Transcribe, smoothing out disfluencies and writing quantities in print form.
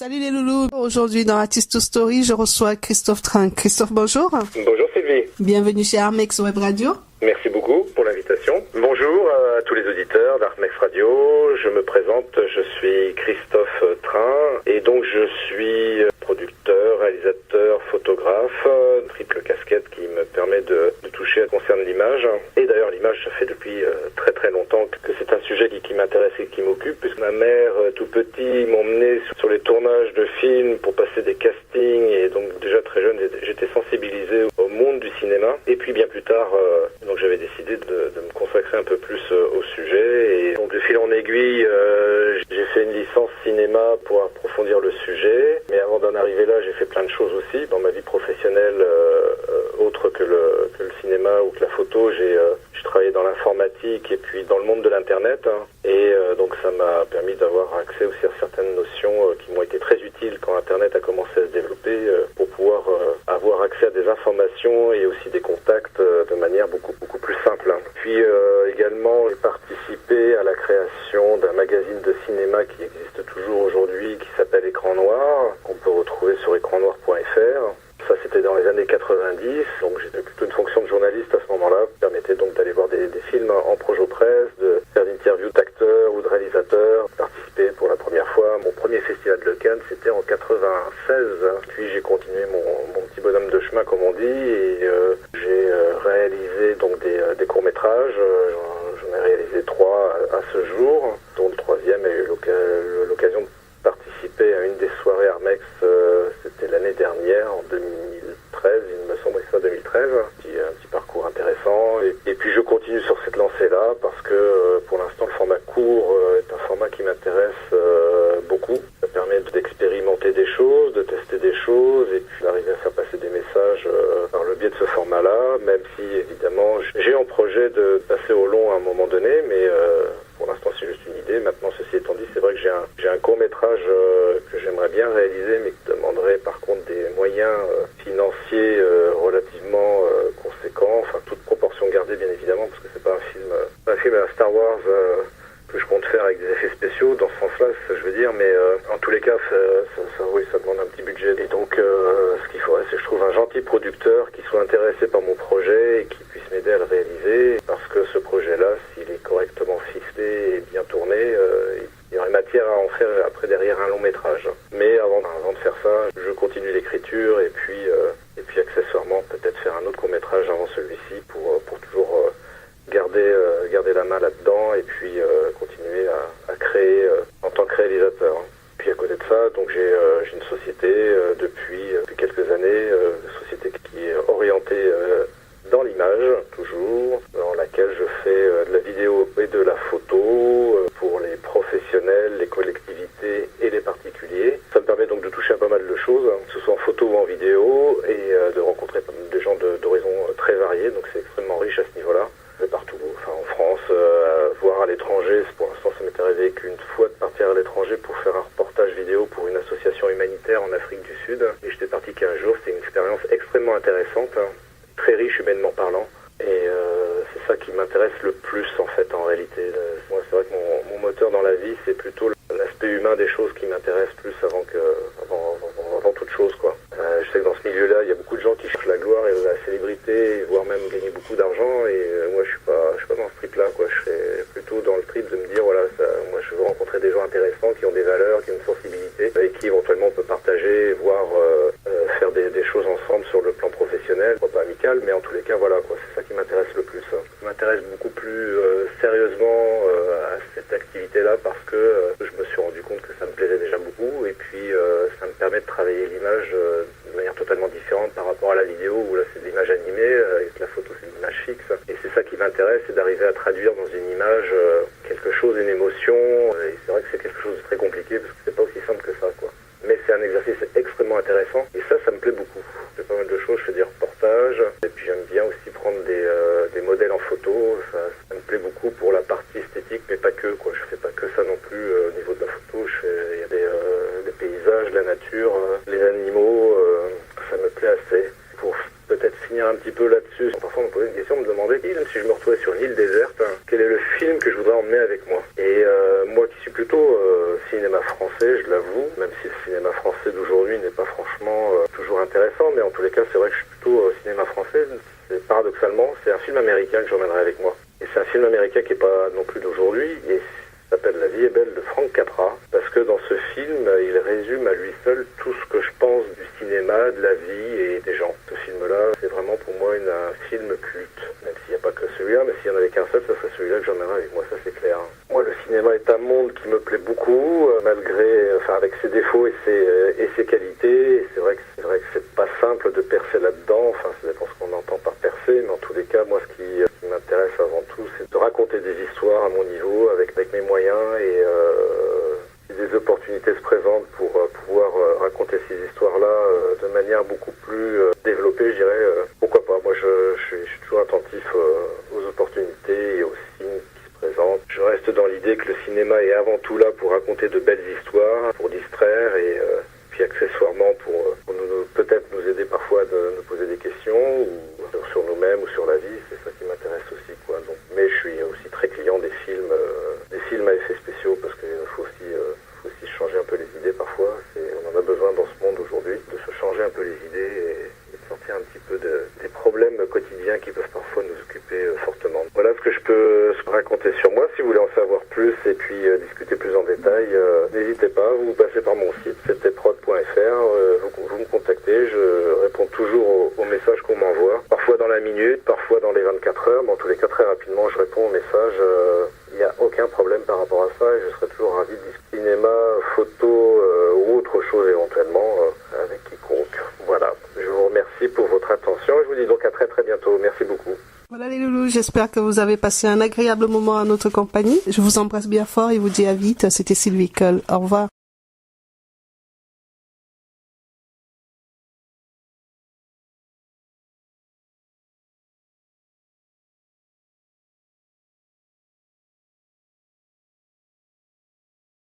Salut les loulous. Aujourd'hui dans Artist Story, je reçois Christophe Train. Christophe, bonjour. Bonjour Sylvie. Bienvenue chez Armex Web Radio. Merci beaucoup pour l'invitation. Bonjour à tous les auditeurs d'Armex Radio. Je me présente, je suis Christophe Train et donc je suis producteur, réalisateur, photographe, triple casquette qui me permet de toucher concerne l'image. Et d'ailleurs l'image, ça fait depuis très très longtemps que c'est un sujet qui m'intéresse et qui m'occupe, puisque ma mère, tout petit, m'emmenait sur les tournages de films pour passer des castings, et donc déjà très jeune, j'étais sensibilisé au monde du cinéma. Et puis bien plus tard, donc j'avais décidé de me consacrer un peu plus au sujet, et donc de fil en aiguille, j'ai fait une licence cinéma pour approfondir le sujet. Mais avant d'en arriver là, j'ai fait plein de choses aussi dans ma vie professionnelle, autre que le cinéma ou que la photo. J'ai travaillé dans l'informatique et puis dans le monde de l'internet, et donc ça m'a permis d'avoir accès aussi à certaines notions qui m'ont été très utiles quand internet a commencé à se développer, pour pouvoir avoir accès à des informations et aussi des contacts de manière beaucoup plus simple. Puis également j'ai participé à la création d'un magazine de cinéma qui existe toujours aujourd'hui, qui s'appelle Écran Noir, qu'on peut retrouver sur écrannoir.fr. Ça, c'était dans les années 90, donc j'étais plutôt une fonction de journaliste à ce moment-là, qui permettait donc d'aller voir des films en projo-presse, de faire des interviews d'acteurs ou de réalisateurs, participer pour la première fois. Mon premier festival de Cannes, c'était en 96, puis j'ai continué mon petit bonhomme de chemin, comme on dit, et j'ai réalisé donc des courts-métrages. J'en ai réalisé 3 à ce jour, dont le 3e a eu l'occasion de participer à une des soirées Armex, c'était l'année dernière, en 2013, il me semble que c'est 2013, un petit parcours intéressant, et puis je continue sur cette lancée-là, parce que pour l'instant le format court est un format qui m'intéresse beaucoup. Ça permet d'expérimenter des choses, de tester des choses, et puis d'arriver à faire passer des messages par le biais de ce format-là, même si évidemment j'ai en projet de passer au long à un moment donné, mais pour l'instant c'est juste une idée. Maintenant, ceci étant dit, c'est vrai que j'ai un court-métrage que j'aimerais bien réaliser, mais qui demanderait par contre des moyens financiers relativement conséquents, enfin toute proportion gardée bien évidemment, parce que c'est pas un film à la Star Wars que je compte faire avec des effets spéciaux, dans ce sens-là, c'est ça que je veux dire, mais en tous les cas, oui, ça demande un petit budget. Et donc, ce qu'il faudrait, c'est que je trouve un gentil producteur qui soit intéressé par mon projet et qui puisse m'aider à le réaliser, parce que ce projet-là, s'il est correctement ficelé et bien tourné, il y aurait matière à en faire après derrière un long métrage. Mais avant de faire ça, je continue l'écriture, et puis accessoirement peut-être faire un autre court-métrage avant celui-ci pour toujours garder la main là-dedans, et puis continuer à créer en tant que réalisateur. Puis à côté de ça, donc j'ai une société depuis quelques années, une société qui est orientée dans l'image, toujours, dans laquelle je fais de la vidéo et de la photo pour les professionnels, les collectivités et les particuliers. Ça me permet donc de toucher à pas mal de choses, que ce soit en photo ou en vidéo, et de rencontrer des gens d'horizons très variés, donc c'est extrêmement riche à ce niveau-là. Partout, enfin en France, voire à l'étranger. Pour l'instant, ça m'est arrivé qu'une fois de partir à l'étranger pour faire un reportage vidéo pour une association humanitaire en Afrique du Sud. Et j'étais parti 15 jours, c'était une expérience extrêmement intéressante, très riche humainement parlant. Et c'est ça qui m'intéresse le plus en fait en réalité. Moi, c'est vrai que mon moteur dans la vie, c'est plutôt l'aspect humain des choses qui m'intéresse plus avant toute chose, quoi. Je sais que dans ce milieu-là, il y a beaucoup de gens qui cherchent la gloire et la célébrité, voire même gagner beaucoup d'argent, et moi je suis pas dans ce trip-là, quoi. Je serais plutôt dans le trip de me dire, voilà, moi je veux rencontrer des gens intéressants, qui ont des valeurs, qui ont une sensibilité, et qui éventuellement on peut partager, voire faire des choses ensemble sur le plan professionnel, pas amical, mais en tous les cas, voilà, quoi. C'est ça qui m'intéresse le plus. Je m'intéresse beaucoup plus sérieusement à cette activité-là, parce que je me suis rendu compte que ça me plaisait déjà beaucoup, et puis ça me permet de travailler l'image de manière totalement différente par rapport à la vidéo, où là c'est de l'image animée, et que la photo c'est de l'image fixe. Et c'est ça qui m'intéresse, c'est d'arriver à traduire dans une image quelque chose, une émotion, et c'est vrai que c'est quelque chose de très compliqué, parce que c'est pas aussi simple que ça, quoi. Mais c'est un exercice extrêmement intéressant, et ça me plaît beaucoup. Je fais pas mal de choses, je fais des reportages, et puis j'aime bien aussi prendre des modèles en photo. Ça me plaît beaucoup pour la partie esthétique, mais pas que, quoi. Je fais pas que ça non plus au niveau de la photo. Il y a des paysages, la nature, les animaux, ça me plaît assez. Pour peut-être finir un petit peu là-dessus, parfois on me posait une question, on me demandait, même si je me retrouvais sur une île déserte, quel est le film que je voudrais emmener avec moi. Et moi qui suis plutôt cinéma français, je l'avoue, même si le cinéma celui-là que j'emmènerai avec moi. Et c'est un film américain qui n'est pas non plus d'aujourd'hui, et s'appelle La vie est belle de Frank Capra, parce que dans ce film, il résume à lui seul tout ce que je pense du cinéma, de la vie et des gens. Ce film-là, c'est vraiment pour moi un film culte, même s'il n'y a pas que celui-là, mais s'il n'y en avait qu'un seul, ça serait celui-là que j'emmènerais avec moi, ça c'est clair. Moi, le cinéma est un monde qui me plaît beaucoup, avec ses défauts et ses qualités. Et c'est vrai que c'est pas simple de percer là-dedans. Enfin, ça dépend ce qu'on entend par percer, mais en tous les cas, moi, ce qui m'intéresse avant tout, c'est de raconter des histoires à mon niveau, avec mes moyens, et si des opportunités se présentent pour pouvoir raconter ces histoires-là de manière beaucoup plus développée, je dirais, pourquoi pas. Moi, je suis toujours attentif aux opportunités et aux signes qui se présentent. Je reste dans l'idée que le cinéma est avant tout là pour raconter de belles histoires, pour distraire et puis accessoirement pour peut-être nous aider parfois de nous poser des questions ou sur nous-mêmes ou sur la vie. C'est ça qui m'intéresse aussi, quoi. Donc, mais je suis aussi très client des films à effets spéciaux, parce qu'il faut aussi changer un peu les idées parfois. On en a besoin dans ce monde aujourd'hui, de se changer un peu les idées et de sortir un petit peu des problèmes quotidiens qui peuvent parfois nous occuper fortement. Voilà ce que je peux raconter sur moi. Si vous voulez en savoir plus et puis discuter plus en détail, n'hésitez pas, vous passez par mon site, ctprod.fr, vous me contactez, je réponds toujours aux messages qu'on m'envoie, parfois dans la minute, parfois dans les 24 heures, mais en tous les cas très rapidement je réponds aux messages, il n'y a aucun problème par rapport à ça, et je serai toujours ravi de discuter cinéma, photo ou autre chose éventuellement avec quiconque. Voilà, je vous remercie pour votre attention et je vous dis donc à très très bientôt, merci beaucoup. Voilà les loulous, j'espère que vous avez passé un agréable moment à notre compagnie. Je vous embrasse bien fort et vous dis à vite. C'était Sylvie Cole. Au revoir.